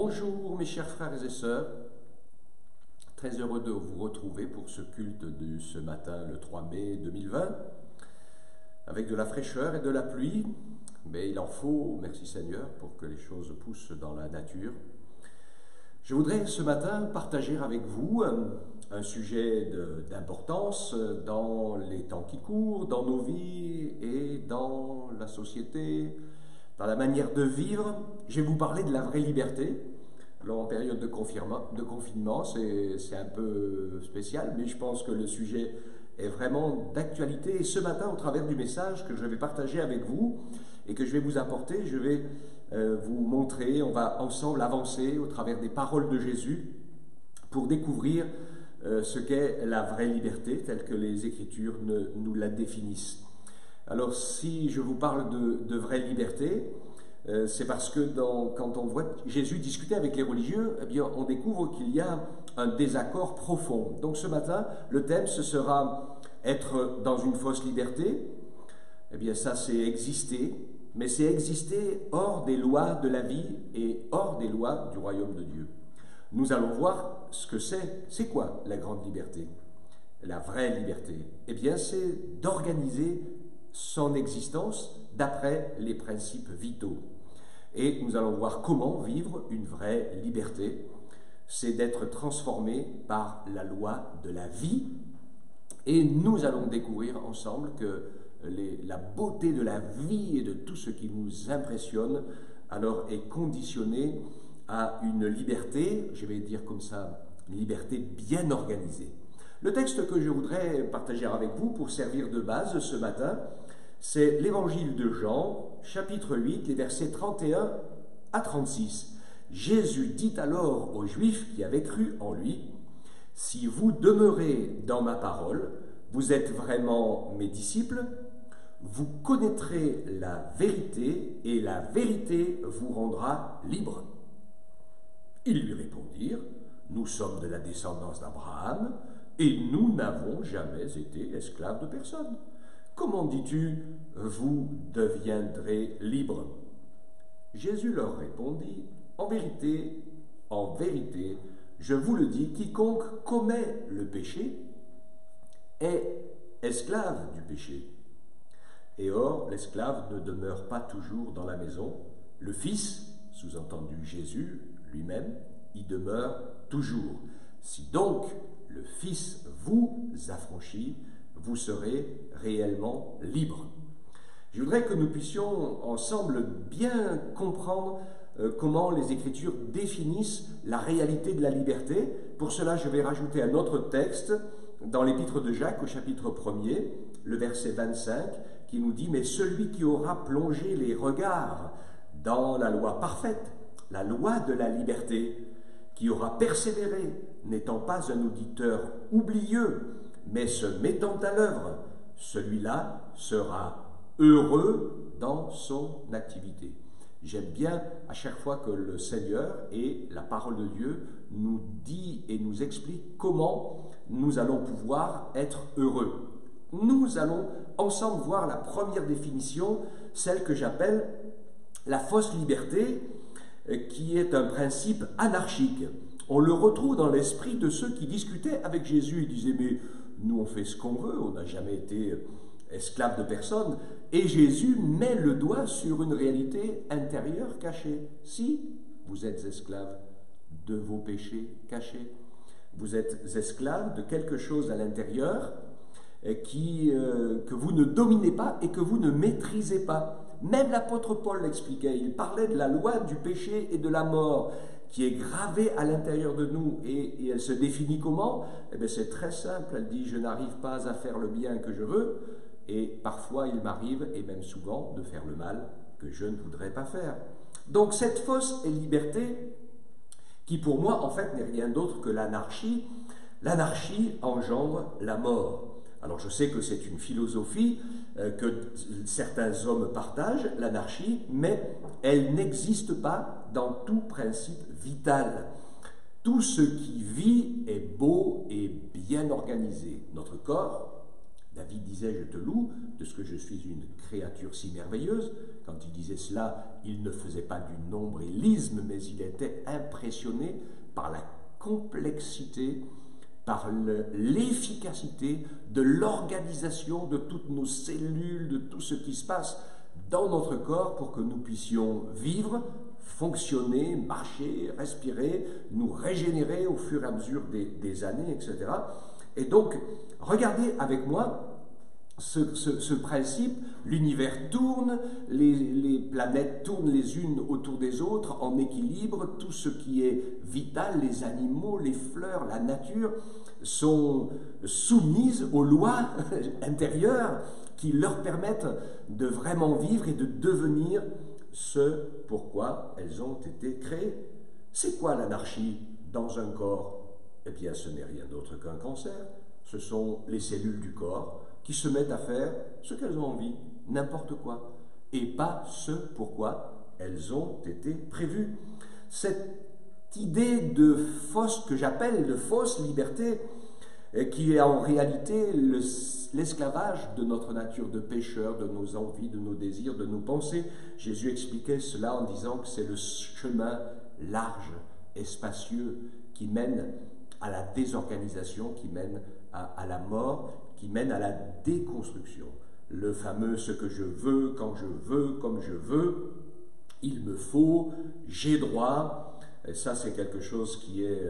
Bonjour mes chers frères et sœurs, très heureux de vous retrouver pour ce culte de ce matin le 3 mai 2020, avec de la fraîcheur et de la pluie, mais il en faut, merci Seigneur, pour que les choses poussent dans la nature. Je voudrais ce matin partager avec vous un sujet d'importance dans les temps qui courent, dans nos vies et dans la société, dans la manière de vivre. Je vais vous parler de la vraie liberté. Alors en période de confinement, c'est un peu spécial, mais je pense que le sujet est vraiment d'actualité. Et ce matin, au travers du message que je vais partager avec vous et que je vais vous apporter, je vais vous montrer, on va ensemble avancer au travers des paroles de Jésus pour découvrir ce qu'est la vraie liberté, telle que les Écritures nous la définissent. Alors si je vous parle de vraie liberté, c'est parce que quand on voit Jésus discuter avec les religieux, eh bien, on découvre qu'il y a un désaccord profond. Donc ce matin, le thème, ce sera être dans une fausse liberté. Eh bien ça, c'est exister, mais c'est exister hors des lois de la vie et hors des lois du royaume de Dieu. Nous allons voir ce que c'est. C'est quoi la grande liberté? La vraie liberté? Eh bien, c'est d'organiser son existence d'après les principes vitaux. Et nous allons voir comment vivre une vraie liberté. C'est d'être transformé par la loi de la vie. Et nous allons découvrir ensemble que la beauté de la vie et de tout ce qui nous impressionne alors est conditionnée à une liberté, je vais dire comme ça, une liberté bien organisée. Le texte que je voudrais partager avec vous pour servir de base ce matin, c'est l'évangile de Jean, chapitre 8, les versets 31 à 36. Jésus dit alors aux Juifs qui avaient cru en lui, « Si vous demeurez dans ma parole, vous êtes vraiment mes disciples, vous connaîtrez la vérité et la vérité vous rendra libre. » Ils lui répondirent, « Nous sommes de la descendance d'Abraham et nous n'avons jamais été esclaves de personne. Comment dis-tu, vous deviendrez libres » Jésus leur répondit, en vérité, je vous le dis, quiconque commet le péché est esclave du péché. Et or, l'esclave ne demeure pas toujours dans la maison. Le Fils, sous-entendu Jésus lui-même, y demeure toujours. Si donc le Fils vous affranchit, vous serez réellement libre. Je voudrais que nous puissions ensemble bien comprendre comment les Écritures définissent la réalité de la liberté. Pour cela, je vais rajouter un autre texte dans l'épître de Jacques au chapitre 1er, le verset 25, qui nous dit « Mais celui qui aura plongé les regards dans la loi parfaite, la loi de la liberté, qui aura persévéré, n'étant pas un auditeur oublieux, mais se mettant à l'œuvre, celui-là sera heureux dans son activité. » J'aime bien à chaque fois que le Seigneur et la parole de Dieu nous dit et nous explique comment nous allons pouvoir être heureux. Nous allons ensemble voir la première définition, celle que j'appelle la fausse liberté, qui est un principe anarchique. On le retrouve dans l'esprit de ceux qui discutaient avec Jésus et disaient « Mais nous on fait ce qu'on veut, on n'a jamais été esclaves de personne. » Et Jésus met le doigt sur une réalité intérieure cachée. Si vous êtes esclaves de vos péchés cachés, vous êtes esclaves de quelque chose à l'intérieur que vous ne dominez pas et que vous ne maîtrisez pas. Même l'apôtre Paul l'expliquait, il parlait de la loi du péché et de la mort qui est gravée à l'intérieur de nous et elle se définit comment? Eh bien c'est très simple, elle dit « Je n'arrive pas à faire le bien que je veux et parfois il m'arrive, et même souvent, de faire le mal que je ne voudrais pas faire. » Donc cette fausse liberté, qui pour moi en fait n'est rien d'autre que l'anarchie, l'anarchie engendre la mort. Alors je sais que c'est une philosophie que certains hommes partagent, l'anarchie, mais elle n'existe pas dans tout principe vital. Tout ce qui vit est beau et bien organisé. Notre corps, David disait « Je te loue de ce que je suis une créature si merveilleuse ». Quand il disait cela, il ne faisait pas du nombrilisme, mais il était impressionné par la complexité, par l'efficacité de l'organisation de toutes nos cellules, de tout ce qui se passe dans notre corps pour que nous puissions vivre, fonctionner, marcher, respirer, nous régénérer au fur et à mesure des années, etc. Et donc, regardez avec moi ce principe, l'univers tourne, les planètes tournent les unes autour des autres en équilibre, tout ce qui est vital, les animaux, les fleurs, la nature, sont soumises aux lois intérieures qui leur permettent de vraiment vivre et de devenir ce pourquoi elles ont été créées. C'est quoi l'anarchie dans un corps? Eh bien, ce n'est rien d'autre qu'un cancer. Ce sont les cellules du corps qui se mettent à faire ce qu'elles ont envie, n'importe quoi, et pas ce pourquoi elles ont été prévues. Cette idée de fausse, que j'appelle de fausse liberté, qui est en réalité l'esclavage de notre nature de pécheur, de nos envies, de nos désirs, de nos pensées. Jésus expliquait cela en disant que c'est le chemin large et spacieux qui mène à la désorganisation, qui mène à la mort, qui mène à la déconstruction. Le fameux « ce que je veux, quand je veux, comme je veux », il me faut, j'ai droit, et ça c'est quelque chose qui est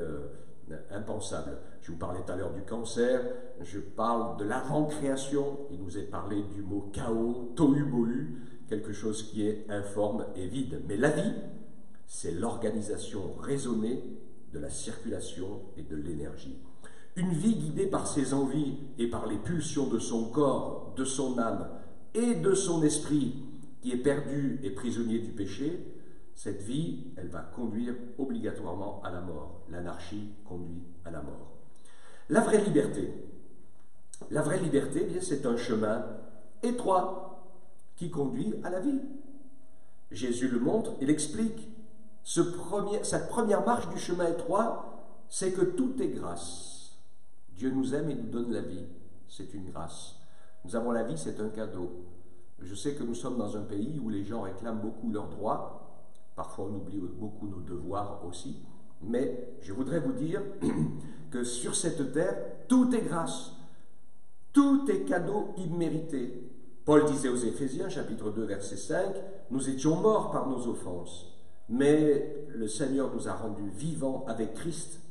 impensable. Je vous parlais tout à l'heure du cancer, je parle de l'avant-création, il nous est parlé du mot chaos, tohu-bohu, quelque chose qui est informe et vide. Mais la vie, c'est l'organisation raisonnée de la circulation et de l'énergie. Une vie guidée par ses envies et par les pulsions de son corps, de son âme et de son esprit, qui est perdu et prisonnier du péché, cette vie, elle va conduire obligatoirement à la mort. L'anarchie conduit à la mort. La vraie liberté, eh bien, c'est un chemin étroit qui conduit à la vie. Jésus le montre et l'explique. Cette première marche du chemin étroit, c'est que tout est grâce. Dieu nous aime et nous donne la vie. C'est une grâce. Nous avons la vie, c'est un cadeau. Je sais que nous sommes dans un pays où les gens réclament beaucoup leurs droits. Parfois, on oublie beaucoup nos devoirs aussi. Mais je voudrais vous dire que sur cette terre, tout est grâce. Tout est cadeau immérité. Paul disait aux Éphésiens, chapitre 2, verset 5, « Nous étions morts par nos offenses, mais le Seigneur nous a rendus vivants avec Christ,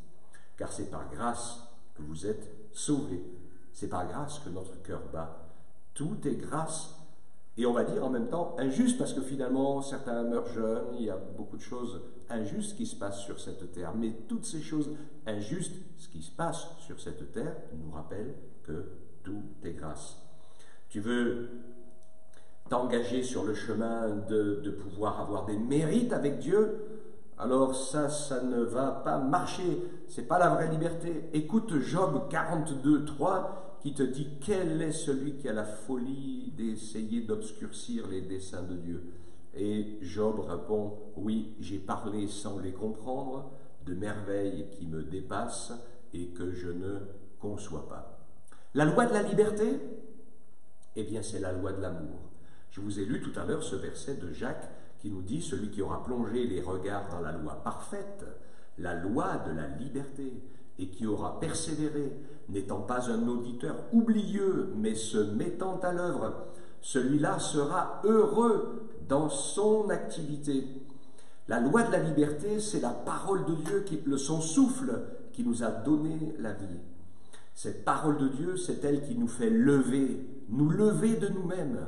car c'est par grâce que vous êtes sauvés. C'est par grâce que notre cœur bat. Tout est grâce. » Et on va dire en même temps injuste, parce que finalement, certains meurent jeunes, il y a beaucoup de choses injustes qui se passent sur cette terre. Mais toutes ces choses injustes, ce qui se passe sur cette terre, nous rappelle que tout est grâce. Tu veux t'engager sur le chemin de pouvoir avoir des mérites avec Dieu, alors ça ne va pas marcher. C'est pas la vraie liberté. Écoute Job 42, 3, qui te dit quel est celui qui a la folie d'essayer d'obscurcir les desseins de Dieu. Et Job répond, oui, j'ai parlé sans les comprendre, de merveilles qui me dépassent et que je ne conçois pas. La loi de la liberté, eh bien c'est la loi de l'amour. Je vous ai lu tout à l'heure ce verset de Jacques qui nous dit, celui qui aura plongé les regards dans la loi parfaite, la loi de la liberté, et qui aura persévéré, n'étant pas un auditeur oublieux, mais se mettant à l'œuvre, celui-là sera heureux dans son activité. La loi de la liberté, c'est la parole de Dieu, son souffle qui nous a donné la vie. Cette parole de Dieu, c'est elle qui nous fait nous lever de nous-mêmes,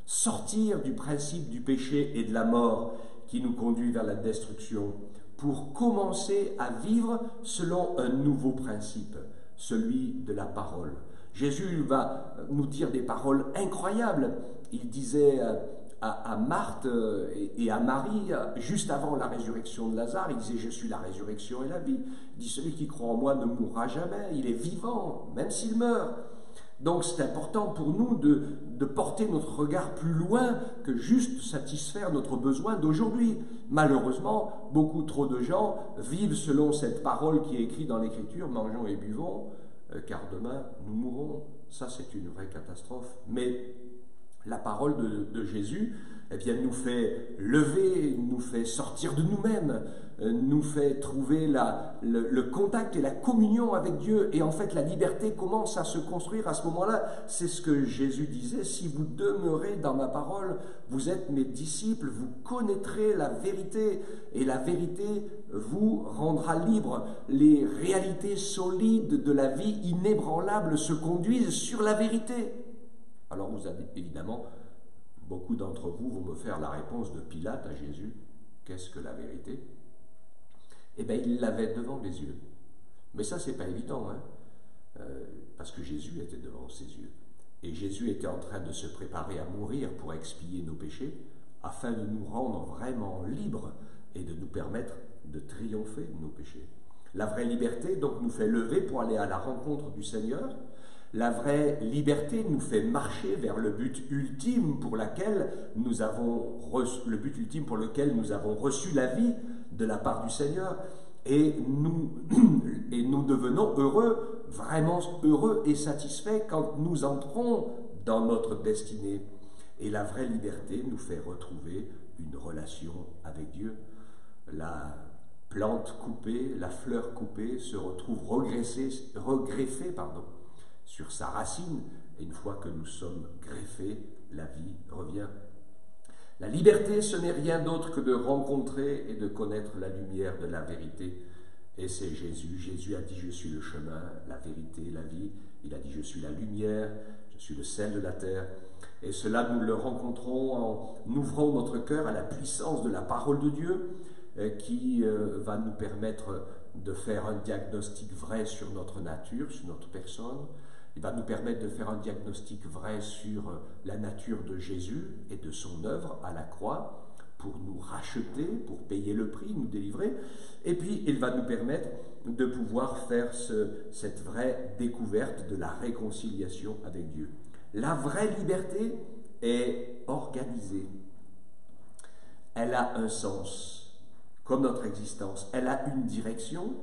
sortir du principe du péché et de la mort qui nous conduit vers la destruction, pour commencer à vivre selon un nouveau principe, celui de la parole. Jésus va nous dire des paroles incroyables. Il disait à Marthe et à Marie, juste avant la résurrection de Lazare, il disait « Je suis la résurrection et la vie ». Il dit « Celui qui croit en moi ne mourra jamais, il est vivant, même s'il meurt ». Donc c'est important pour nous de porter notre regard plus loin que juste satisfaire notre besoin d'aujourd'hui. Malheureusement, beaucoup trop de gens vivent selon cette parole qui est écrite dans l'Écriture, mangeons et buvons, car demain nous mourrons. Ça, c'est une vraie catastrophe. Mais la parole de Jésus, eh bien, nous fait lever, nous fait sortir de nous-mêmes, nous fait trouver le contact et la communion avec Dieu. Et en fait, la liberté commence à se construire à ce moment-là. C'est ce que Jésus disait, si vous demeurez dans ma parole, vous êtes mes disciples, vous connaîtrez la vérité, et la vérité vous rendra libre. Les réalités solides de la vie inébranlable se conduisent sur la vérité. Alors vous avez évidemment, beaucoup d'entre vous vont me faire la réponse de Pilate à Jésus. Qu'est-ce que la vérité? Eh bien, il l'avait devant les yeux. Mais ça, c'est pas évident, hein, parce que Jésus était devant ses yeux. Et Jésus était en train de se préparer à mourir pour expier nos péchés, afin de nous rendre vraiment libres et de nous permettre de triompher de nos péchés. La vraie liberté, donc, nous fait lever pour aller à la rencontre du Seigneur. La vraie liberté nous fait marcher vers le but ultime pour lequel nous avons reçu la vie de la part du Seigneur, et nous devenons heureux, vraiment heureux et satisfaits quand nous entrons dans notre destinée. Et la vraie liberté nous fait retrouver une relation avec Dieu. La plante coupée, la fleur coupée se retrouve regreffée, sur sa racine, et une fois que nous sommes greffés, la vie revient. La liberté, ce n'est rien d'autre que de rencontrer et de connaître la lumière de la vérité. Et c'est Jésus. Jésus a dit, je suis le chemin, la vérité, la vie. Il a dit, je suis la lumière, je suis le sel de la terre. Et cela, nous le rencontrons en ouvrant notre cœur à la puissance de la parole de Dieu, qui va nous permettre de faire un diagnostic vrai sur notre nature, sur notre personne. Il va nous permettre de faire un diagnostic vrai sur la nature de Jésus et de son œuvre à la croix pour nous racheter, pour payer le prix, nous délivrer. Et puis, il va nous permettre de pouvoir faire cette vraie découverte de la réconciliation avec Dieu. La vraie liberté est organisée. Elle a un sens, comme notre existence. Elle a une direction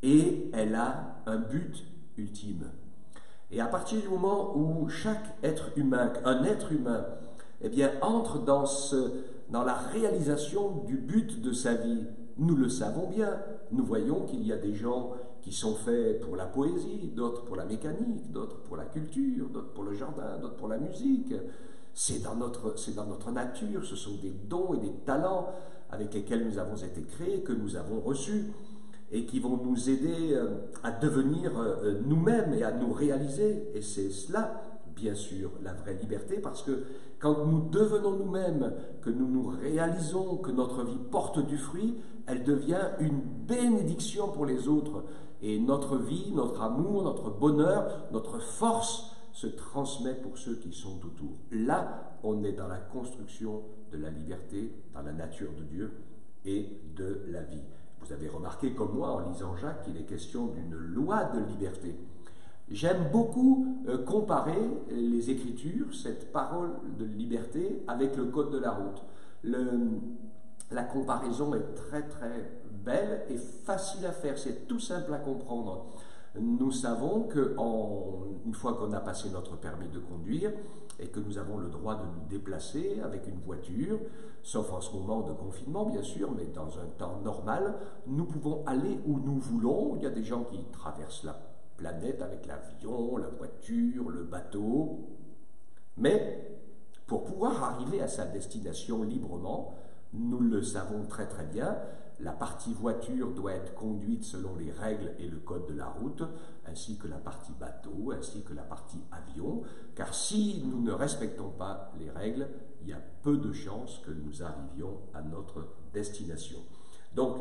et elle a un but ultime. Et à partir du moment où chaque être humain, un être humain, eh bien, entre dans la réalisation du but de sa vie, nous le savons bien. Nous voyons qu'il y a des gens qui sont faits pour la poésie, d'autres pour la mécanique, d'autres pour la culture, d'autres pour le jardin, d'autres pour la musique. C'est dans notre nature, ce sont des dons et des talents avec lesquels nous avons été créés, que nous avons reçus, et qui vont nous aider à devenir nous-mêmes et à nous réaliser. Et c'est cela, bien sûr, la vraie liberté, parce que quand nous devenons nous-mêmes, que nous nous réalisons, que notre vie porte du fruit, elle devient une bénédiction pour les autres. Et notre vie, notre amour, notre bonheur, notre force se transmet pour ceux qui sont autour. Là, on est dans la construction de la liberté, dans la nature de Dieu et de la vie. Vous avez remarqué, comme moi, en lisant Jacques, qu'il est question d'une loi de liberté. J'aime beaucoup comparer les Écritures, cette parole de liberté, avec le code de la route. La comparaison est très très belle et facile à faire, c'est tout simple à comprendre. Nous savons qu'une fois qu'on a passé notre permis de conduire et que nous avons le droit de nous déplacer avec une voiture, sauf en ce moment de confinement bien sûr, mais dans un temps normal, nous pouvons aller où nous voulons. Il y a des gens qui traversent la planète avec l'avion, la voiture, le bateau. Mais pour pouvoir arriver à sa destination librement, nous le savons très très bien, la partie voiture doit être conduite selon les règles et le code de la route, ainsi que la partie bateau, ainsi que la partie avion, car si nous ne respectons pas les règles, il y a peu de chances que nous arrivions à notre destination. Donc,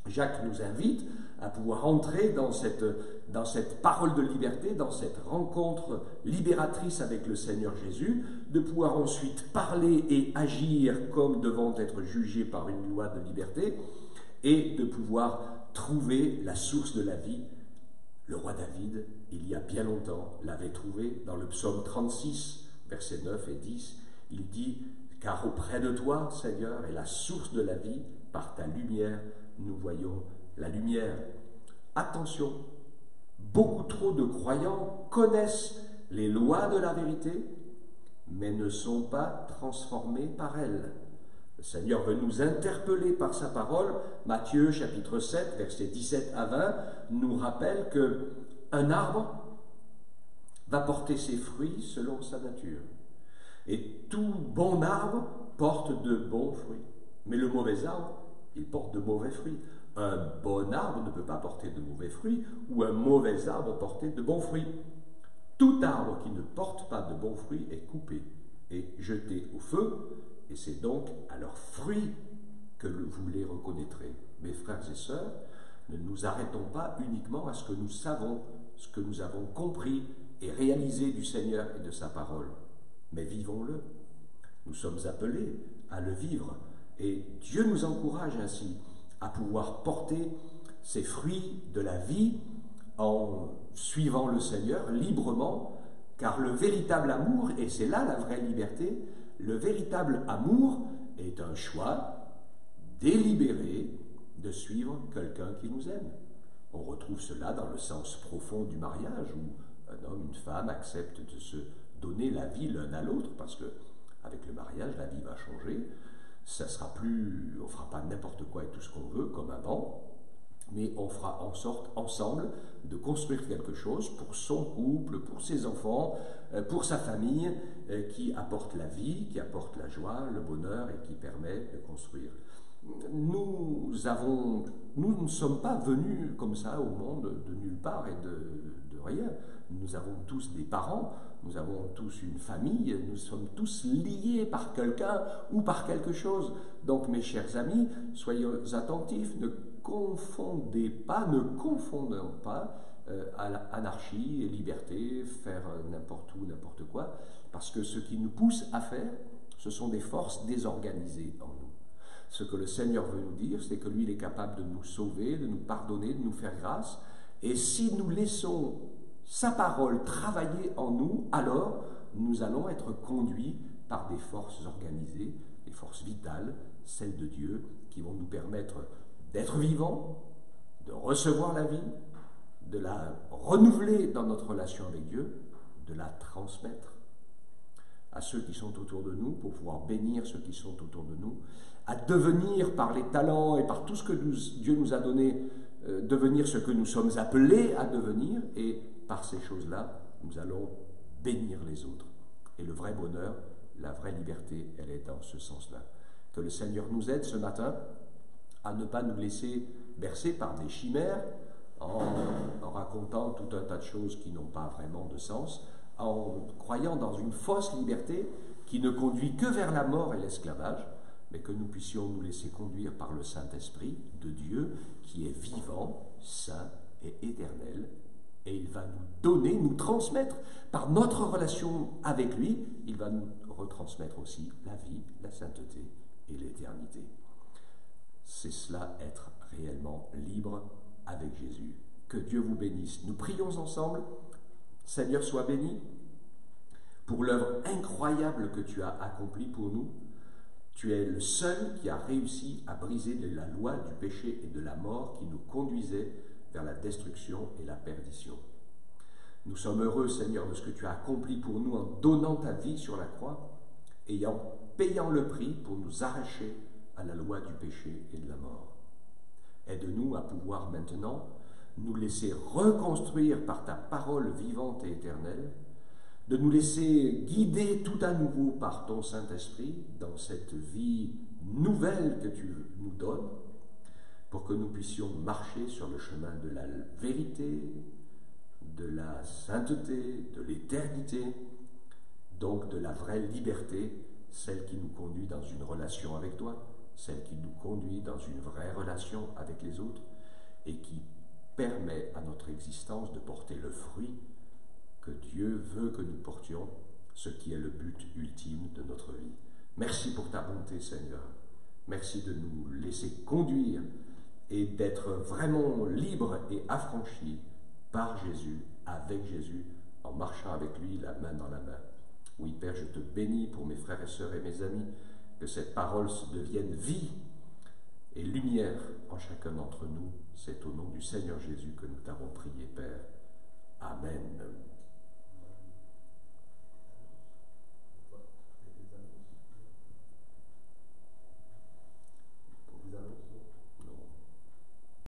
Jacques nous invite à pouvoir entrer dans cette parole de liberté, dans cette rencontre libératrice avec le Seigneur Jésus, de pouvoir ensuite parler et agir comme devant être jugés par une loi de liberté, et de pouvoir trouver la source de la vie. Le roi David, il y a bien longtemps, l'avait trouvé dans le psaume 36, versets 9 et 10. Il dit « Car auprès de toi, Seigneur, est la source de la vie, par ta lumière, nous voyons la lumière. » Attention, beaucoup trop de croyants connaissent les lois de la vérité, mais ne sont pas transformés par elles. Le Seigneur veut nous interpeller par sa parole. Matthieu chapitre 7, versets 17 à 20, nous rappelle qu'un arbre va porter ses fruits selon sa nature. Et tout bon arbre porte de bons fruits. Mais le mauvais arbre, il porte de mauvais fruits. Un bon arbre ne peut pas porter de mauvais fruits, ou un mauvais arbre porter de bons fruits. Tout arbre qui ne porte pas de bons fruits est coupé et jeté au feu, et c'est donc à leurs fruits que vous les reconnaîtrez. Mes frères et sœurs, ne nous arrêtons pas uniquement à ce que nous savons, ce que nous avons compris et réalisé du Seigneur et de sa parole, mais vivons-le. Nous sommes appelés à le vivre, et Dieu nous encourage ainsi à pouvoir porter ces fruits de la vie en suivant le Seigneur librement, car le véritable amour, et c'est là la vraie liberté, le véritable amour est un choix délibéré de suivre quelqu'un qui nous aime. On retrouve cela dans le sens profond du mariage, où un homme, une femme acceptent de se donner la vie l'un à l'autre, parce que avec le mariage, la vie va changer. Ça sera plus, on ne fera pas n'importe quoi et tout ce qu'on veut, comme avant, mais on fera en sorte, ensemble, de construire quelque chose pour son couple, pour ses enfants, pour sa famille, qui apporte la vie, qui apporte la joie, le bonheur et qui permet de construire. Nous ne sommes pas venus comme ça au monde de nulle part et de rien. Nous avons tous des parents, nous avons tous une famille, nous sommes tous liés par quelqu'un ou par quelque chose. Donc mes chers amis, soyez attentifs, ne confondons pas anarchie et liberté, faire n'importe où, n'importe quoi, parce que ce qui nous pousse à faire, ce sont des forces désorganisées en nous. Ce que le Seigneur veut nous dire, c'est que lui, il est capable de nous sauver, de nous pardonner, de nous faire grâce, et si nous laissons sa parole travailler en nous, alors nous allons être conduits par des forces organisées, des forces vitales, celles de Dieu, qui vont nous permettre d'être vivants, de recevoir la vie, de la renouveler dans notre relation avec Dieu, de la transmettre à ceux qui sont autour de nous, pour pouvoir bénir ceux qui sont autour de nous, à devenir par les talents et par tout ce que Dieu nous a donné, devenir ce que nous sommes appelés à devenir, et par ces choses-là, nous allons bénir les autres. Et le vrai bonheur, la vraie liberté, elle est dans ce sens-là. Que le Seigneur nous aide ce matin à ne pas nous laisser bercer par des chimères, en racontant tout un tas de choses qui n'ont pas vraiment de sens, en croyant dans une fausse liberté qui ne conduit que vers la mort et l'esclavage, mais que nous puissions nous laisser conduire par le Saint-Esprit de Dieu, qui est vivant, saint et éternel, et il va nous donner, nous transmettre, par notre relation avec lui, il va nous retransmettre aussi la vie, la sainteté et l'éternité. C'est cela, être réellement libre avec Jésus. Que Dieu vous bénisse. Nous prions ensemble. Seigneur, sois béni pour l'œuvre incroyable que tu as accomplie pour nous. Tu es le seul qui a réussi à briser la loi du péché et de la mort qui nous conduisait vers la destruction et la perdition. Nous sommes heureux, Seigneur, de ce que tu as accompli pour nous en donnant ta vie sur la croix et en payant le prix pour nous arracher à la loi du péché et de la mort. Aide-nous à pouvoir maintenant nous laisser reconstruire par ta parole vivante et éternelle, de nous laisser guider tout à nouveau par ton Saint-Esprit dans cette vie nouvelle que tu nous donnes, pour que nous puissions marcher sur le chemin de la vérité, de la sainteté, de l'éternité, donc de la vraie liberté, celle qui nous conduit dans une relation avec toi, celle qui nous conduit dans une vraie relation avec les autres et qui permet à notre existence de porter le fruit que Dieu veut que nous portions, ce qui est le but ultime de notre vie. Merci pour ta bonté, Seigneur. Merci de nous laisser conduire et d'être vraiment libres et affranchis par Jésus, avec Jésus, en marchant avec lui la main dans la main. Oui, Père, je te bénis pour mes frères et sœurs et mes amis, que cette parole devienne vie et lumière en chacun d'entre nous. C'est au nom du Seigneur Jésus que nous t'avons prié, Père. Amen.